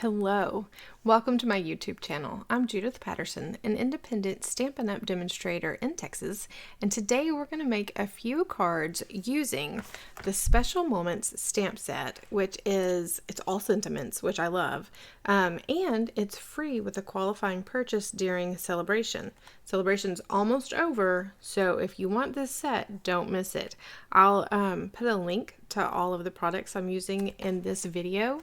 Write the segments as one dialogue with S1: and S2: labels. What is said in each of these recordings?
S1: Hello, welcome to my YouTube channel. I'm Judith Patterson, an independent Stampin' Up! Demonstrator in Texas, and today we're going to make a few cards using the Special Moments stamp set, which is, it's all sentiments, which I love, and it's free with a qualifying purchase during Sale-a-bration. Celebration's almost over, so if you want this set, don't miss it. I'll put a link to all of the products I'm using in this video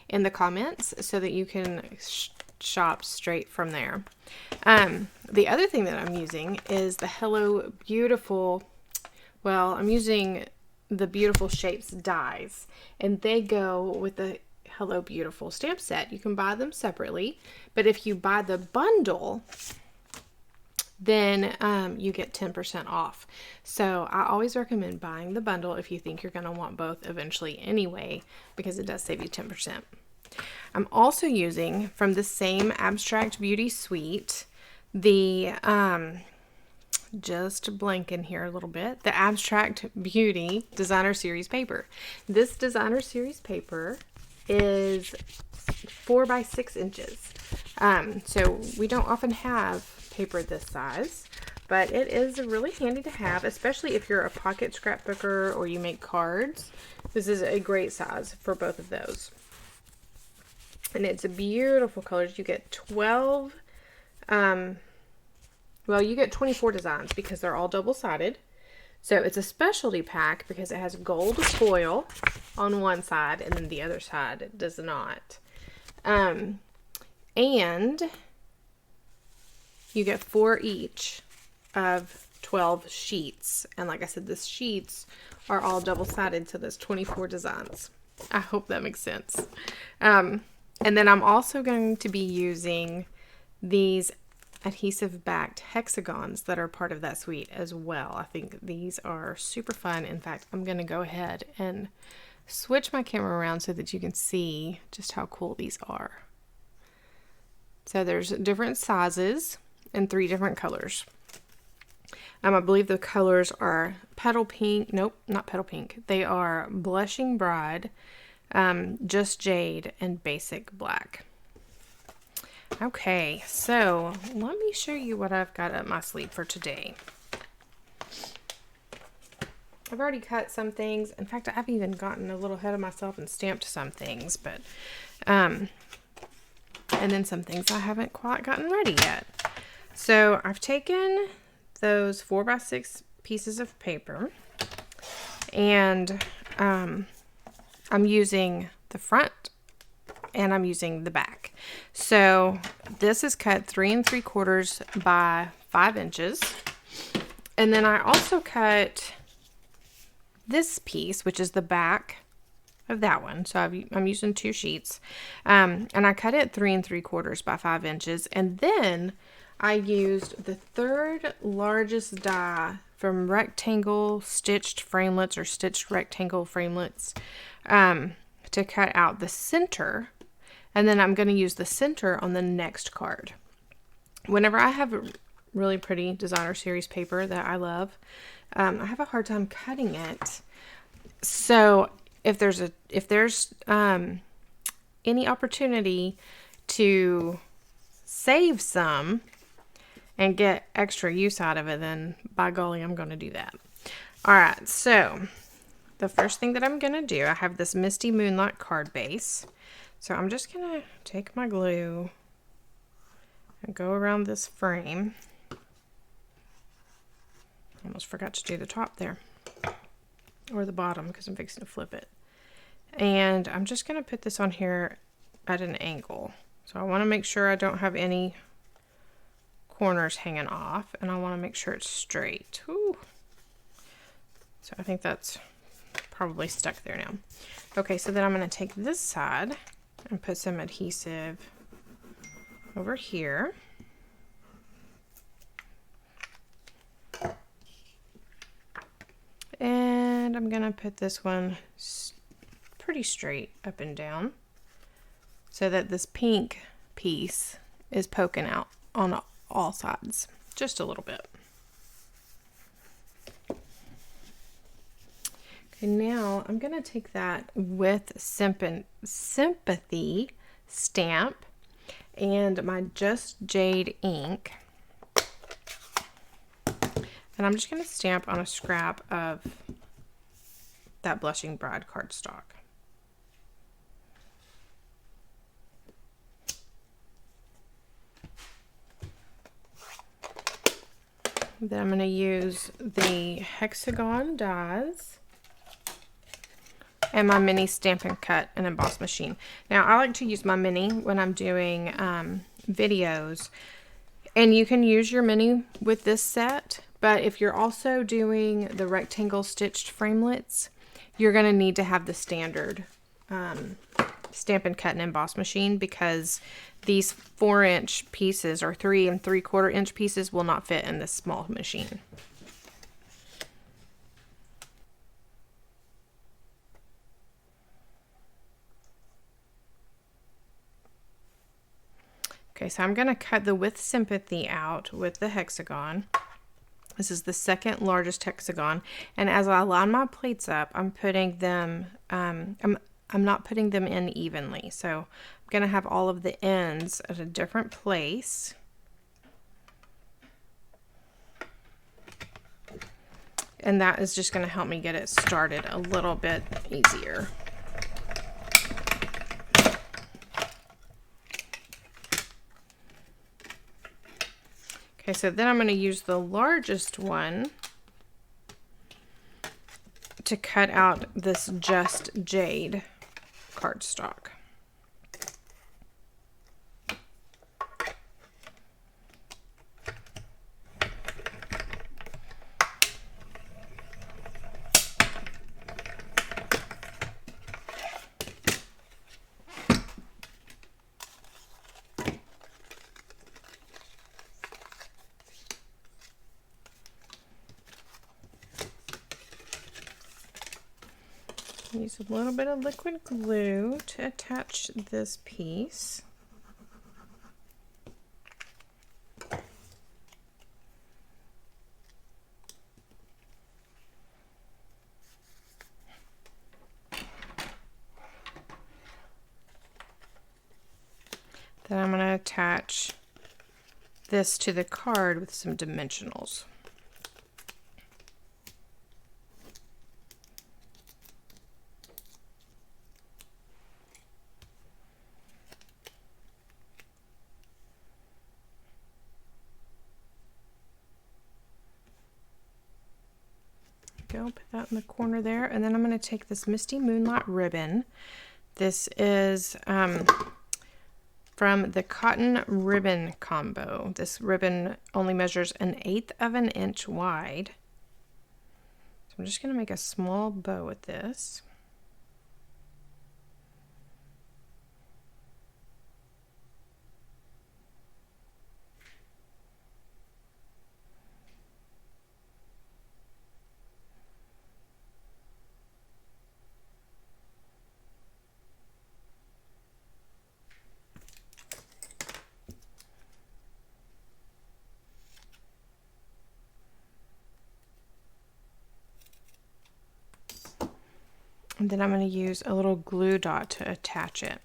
S1: in the comments so that you can shop straight from there. The other thing that I'm using is the Hello Beautiful, well, I'm using the Beautiful Shapes dies, and they go with the Hello Beautiful stamp set. You can buy them separately, but if you buy the bundle, then you get 10% off. So I always recommend buying the bundle if you think you're going to want both eventually anyway, because it does save you 10%. I'm also using from the same Abstract Beauty suite, the, just blanking here a little bit, the Abstract Beauty Designer Series paper. This Designer Series paper is 4 by 6 inches. So we don't often have paper this size, but it is really handy to have, especially if you're a pocket scrapbooker or you make cards. This is a great size for both of those. And it's a beautiful colors. You get 12, well, you get 24 designs because they're all double-sided. So it's a specialty pack because it has gold foil on one side and then the other side does not. And you get 4 each of 12 sheets. And like I said, the sheets are all double-sided, so there's 24 designs. I hope that makes sense. And then I'm also going to be using these adhesive-backed hexagons that are part of that suite as well. I think these are super fun. In fact, I'm going to go ahead and switch my camera around so that you can see just how cool these are. So there's different sizes and 3 different colors. I believe the colors are Petal Pink. Nope, not Petal Pink. They are Blushing Bride, Just Jade, and Basic Black. Okay, so let me show you what I've got up my sleeve for today. I've already cut some things. In fact, I've even gotten a little ahead of myself and stamped some things, but and then some things I haven't quite gotten ready yet. So I've taken those 4 by 6 pieces of paper, and I'm using the front and I'm using the back. So this is cut 3 3/4 by 5 inches. And then I also cut this piece, which is the back of that one. So I'm using 2 sheets. And I cut it 3 3/4 by 5 inches. And then I used the 3rd largest die from Rectangle Stitched Framelits or Stitched Rectangle Framelits to cut out the center. And then I'm going to use the center on the next card. Whenever I have really pretty designer series paper that I love, I have a hard time cutting it. So if there's any opportunity to save some and get extra use out of it, then by golly, I'm going to do that. All right, so the first thing that I'm going to do, I have this Misty Moonlight card base. So I'm just going to take my glue and go around this frame. Almost forgot to do the top there, or the bottom, because I'm fixing to flip it. And I'm just going to put this on here at an angle. So I want to make sure I don't have any corners hanging off, and I want to make sure it's straight. Ooh. So I think that's probably stuck there now. Okay, so then I'm going to take this side and put some adhesive over here. And I'm going to put this one pretty straight up and down so that this pink piece is poking out on all sides, just a little bit. Okay, now I'm going to take that with Sympathy stamp and my Just Jade ink. And I'm just going to stamp on a scrap of that Blushing Bride cardstock. Then I'm going to use the Hexagon dies and my mini Stampin' Cut and Emboss machine. Now I like to use my mini when I'm doing videos, and you can use your mini with this set, but if you're also doing the rectangle stitched framelits, you're going to need to have the standard Stampin' Cut and Emboss machine, because these 4-inch pieces or 3 3/4 inch pieces will not fit in this small machine. Okay, so I'm going to cut the With Sympathy out with the hexagon. This is the second largest hexagon, and as I line my plates up, I'm putting them, I'm not putting them in evenly, so I'm going to have all of the ends at a different place. And that is just going to help me get it started a little bit easier. Okay, so then I'm going to use the largest one to cut out this Just Jade cardstock. Use a little bit of liquid glue to attach this piece. Then I'm going to attach this to the card with some dimensionals. Go put that in the corner there, and then I'm going to take this Misty Moonlight ribbon. This is from the Cotton Ribbon Combo. This ribbon only measures 1/8 of an inch wide. So I'm just going to make a small bow with this. And then I'm going to use a little glue dot to attach it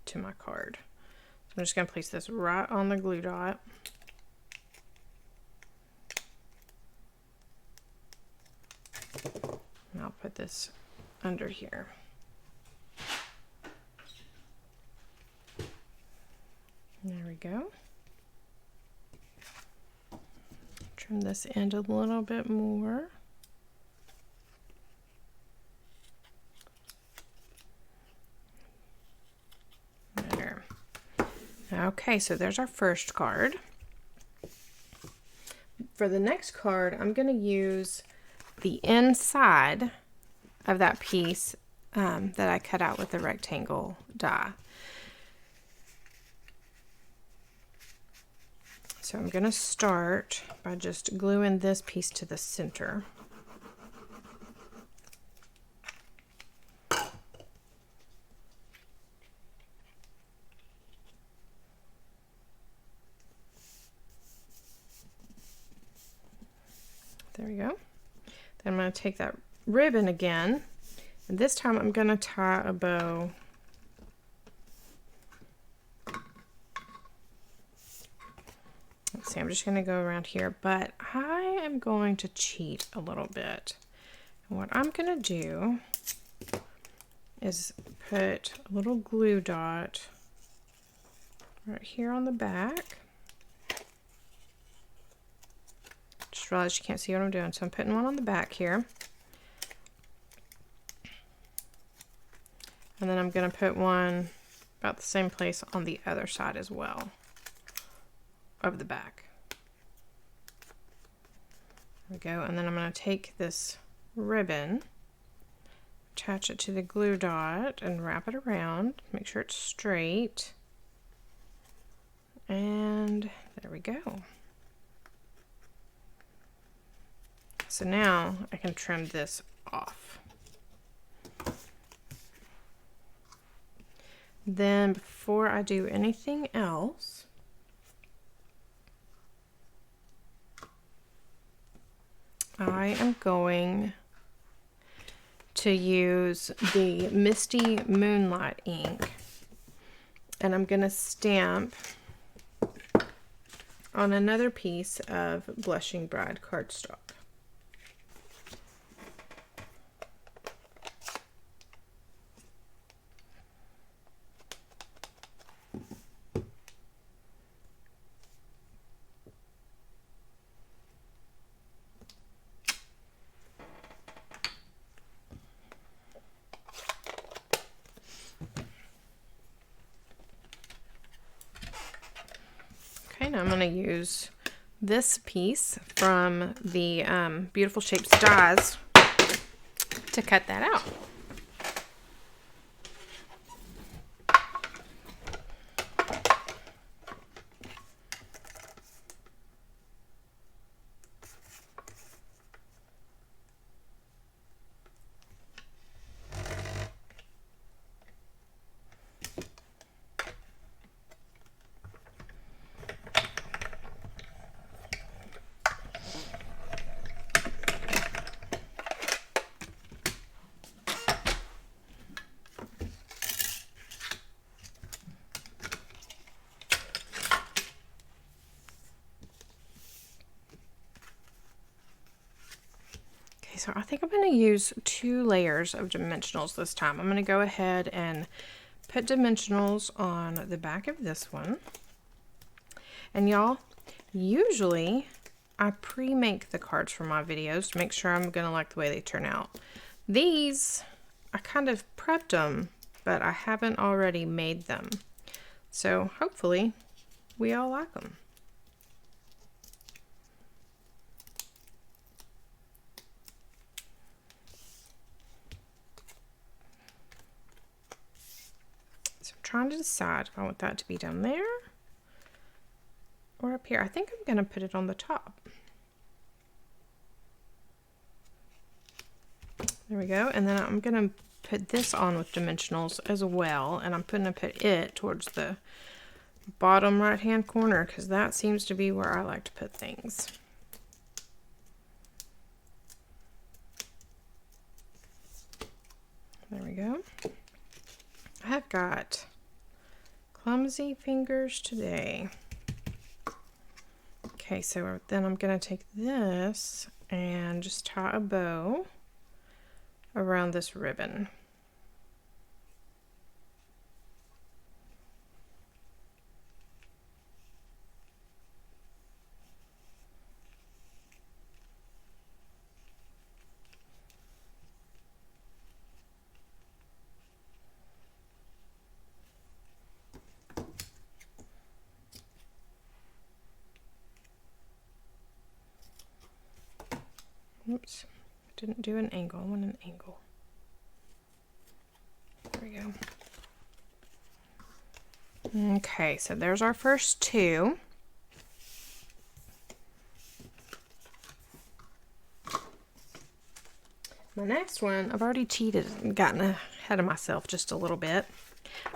S1: to my card. So I'm just going to place this right on the glue dot. And I'll put this under here. There we go. Trim this end a little bit more. There. Okay, so there's our first card. For the next card, I'm going to use the inside of that piece that I cut out with the rectangle die. So I'm going to start by just gluing this piece to the center. There we go. Then I'm going to take that ribbon again, and this time I'm going to tie a bow see, I'm just going to go around here, but I am going to cheat a little bit. And what I'm going to do is put a little glue dot right here on the back. Just realized you can't see what I'm doing, so I'm putting one on the back here. And then I'm going to put one about the same place on the other side as well of the back. There we go. And then I'm going to take this ribbon, attach it to the glue dot, and wrap it around. Make sure it's straight. And there we go. So now I can trim this off. Then before I do anything else, I am going to use the Misty Moonlight ink, and I'm going to stamp on another piece of Blushing Bride cardstock. Now I'm going to use this piece from the Beautiful Shapes dies to cut that out. So I think I'm going to use 2 layers of dimensionals this time. I'm going to go ahead and put dimensionals on the back of this one. And y'all, usually I pre-make the cards for my videos to make sure I'm going to like the way they turn out. These, I kind of prepped them, but I haven't already made them. So hopefully we all like them. Trying to decide if I want that to be down there or up here. I think I'm going to put it on the top. There we go. And then I'm going to put this on with dimensionals as well, and I'm going to put it towards the bottom right hand corner because that seems to be where I like to put things. There we go. I've got clumsy fingers today. Okay, so then I'm going to take this and just tie a bow around this ribbon. Oops, didn't do an angle. I want an angle. There we go. Okay, so there's our first 2. My next one, I've already cheated and gotten ahead of myself just a little bit.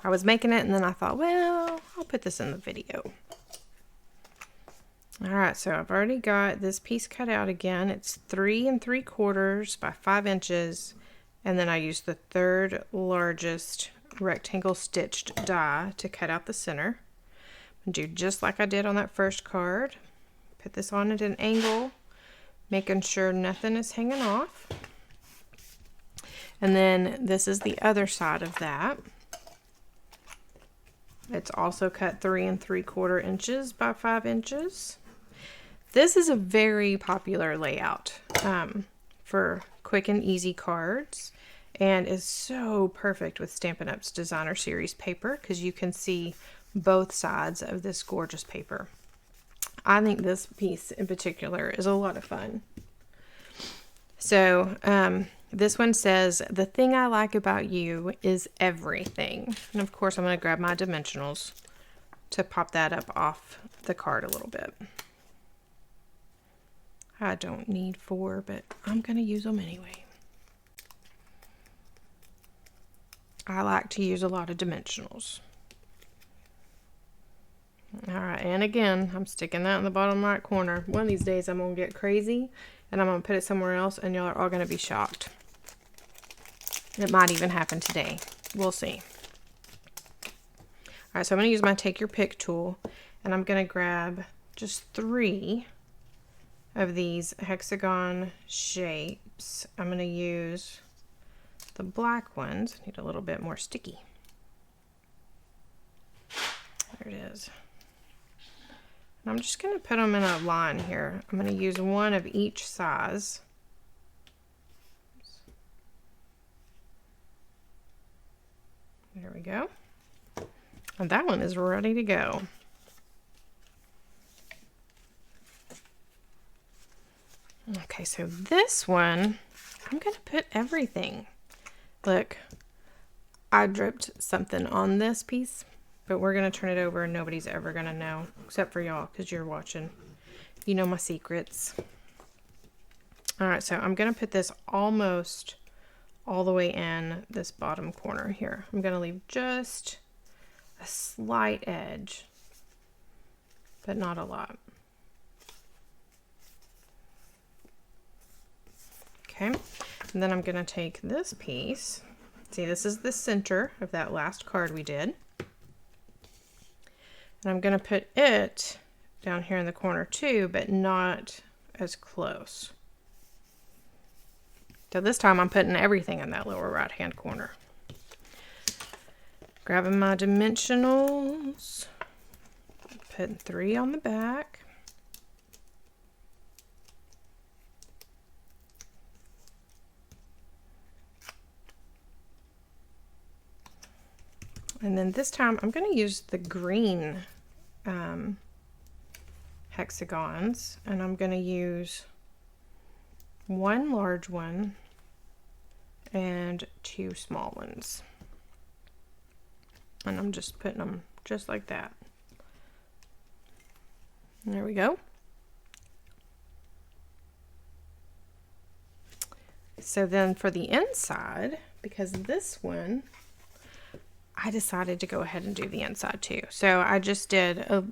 S1: I was making it and then I thought, well, I'll put this in the video. Alright, so I've already got this piece cut out again. It's 3 3/4 by 5 inches, and then I used the 3rd largest rectangle stitched die to cut out the center. I'm going to do just like I did on that first card. Put this on at an angle, making sure nothing is hanging off. And then this is the other side of that. It's also cut 3 3/4 inches by 5 inches. This is a very popular layout for quick and easy cards, and is so perfect with Stampin' Up's Designer Series paper because you can see both sides of this gorgeous paper. I think this piece in particular is a lot of fun. So this one says, "The thing I like about you is everything." And of course I'm going to grab my dimensionals to pop that up off the card a little bit. I don't need 4, but I'm going to use them anyway. I like to use a lot of dimensionals. Alright, and again, I'm sticking that in the bottom right corner. One of these days I'm going to get crazy and I'm going to put it somewhere else and y'all are all going to be shocked. It might even happen today. We'll see. Alright, so I'm going to use my Take Your Pick tool, and I'm going to grab just 3 of these hexagon shapes. I'm going to use the black ones. I need a little bit more sticky. There it is. And I'm just going to put them in a line here. I'm going to use 1 of each size. There we go. And that one is ready to go. Okay, so this one, I'm going to put everything. Look, I dripped something on this piece, but we're going to turn it over and nobody's ever going to know, except for y'all, because you're watching. You know my secrets. Alright, so I'm going to put this almost all the way in this bottom corner here. I'm going to leave just a slight edge, but not a lot. Okay, and then I'm going to take this piece. See, this is the center of that last card we did. And I'm going to put it down here in the corner too, but not as close. So this time I'm putting everything in that lower right hand corner. Grabbing my dimensionals, putting 3 on the back. And then this time I'm going to use the green hexagons, and I'm going to use 1 large one and 2 small ones. And I'm just putting them just like that. And there we go. So then for the inside, because this one, I decided to go ahead and do the inside too. So I just did a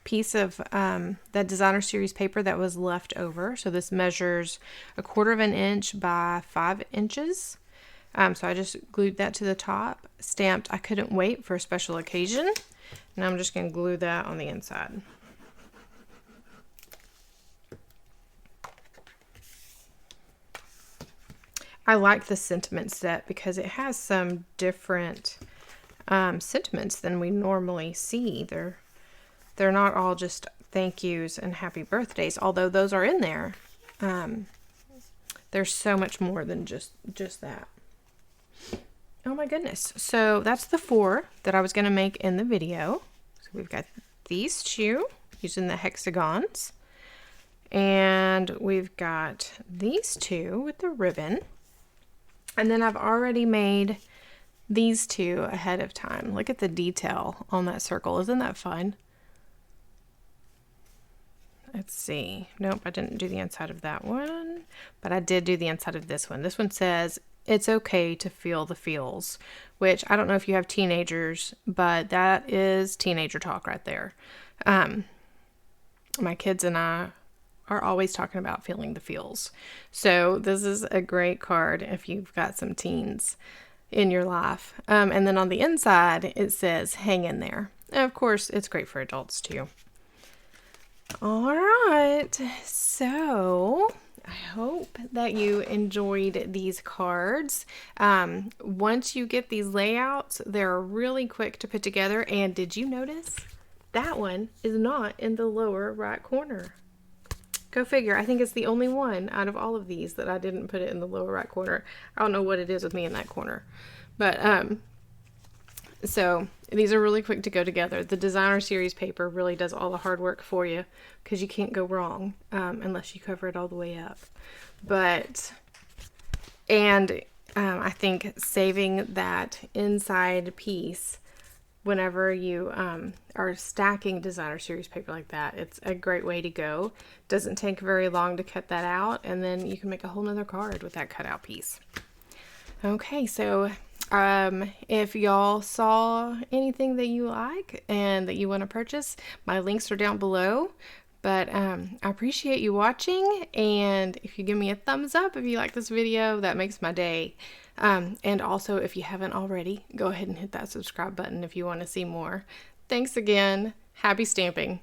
S1: piece of that Designer Series paper that was left over. So this measures 1/4 inch by 5 inches. So I just glued that to the top, stamped "I couldn't wait for a special occasion," and I'm just going to glue that on the inside. I like the sentiment set because it has some different sentiments than we normally see. They're not all just thank yous and happy birthdays, although those are in there. There's so much more than just that. Oh my goodness. So that's the 4 that I was going to make in the video. So we've got these 2 using the hexagons, and we've got these 2 with the ribbon, and then I've already made these 2 ahead of time. Look at the detail on that circle. Isn't that fun? Let's see. Nope, I didn't do the inside of that one, but I did do the inside of this one. This one says, "It's okay to feel the feels," which I don't know if you have teenagers, but that is teenager talk right there. My kids and I are always talking about feeling the feels. So this is a great card if you've got some teens in your life. And then on the inside, it says, "Hang in there." And of course, it's great for adults too. All right, so I hope that you enjoyed these cards. Once you get these layouts, they're really quick to put together. And did you notice that one is not in the lower right corner? Go figure. I think it's the only one out of all of these that I didn't put it in the lower right corner. I don't know what it is with me in that corner. But so these are really quick to go together. The designer series paper really does all the hard work for you because you can't go wrong unless you cover it all the way up. But, and I think saving that inside piece whenever you are stacking designer series paper like that, it's a great way to go. Doesn't take very long to cut that out, and then you can make a whole nother card with that cutout piece. Okay, so if y'all saw anything that you like and that you want to purchase, my links are down below. But I appreciate you watching, and if you give me a thumbs up if you like this video, that makes my day. And also, if you haven't already, go ahead and hit that subscribe button if you want to see more. Thanks again. Happy stamping.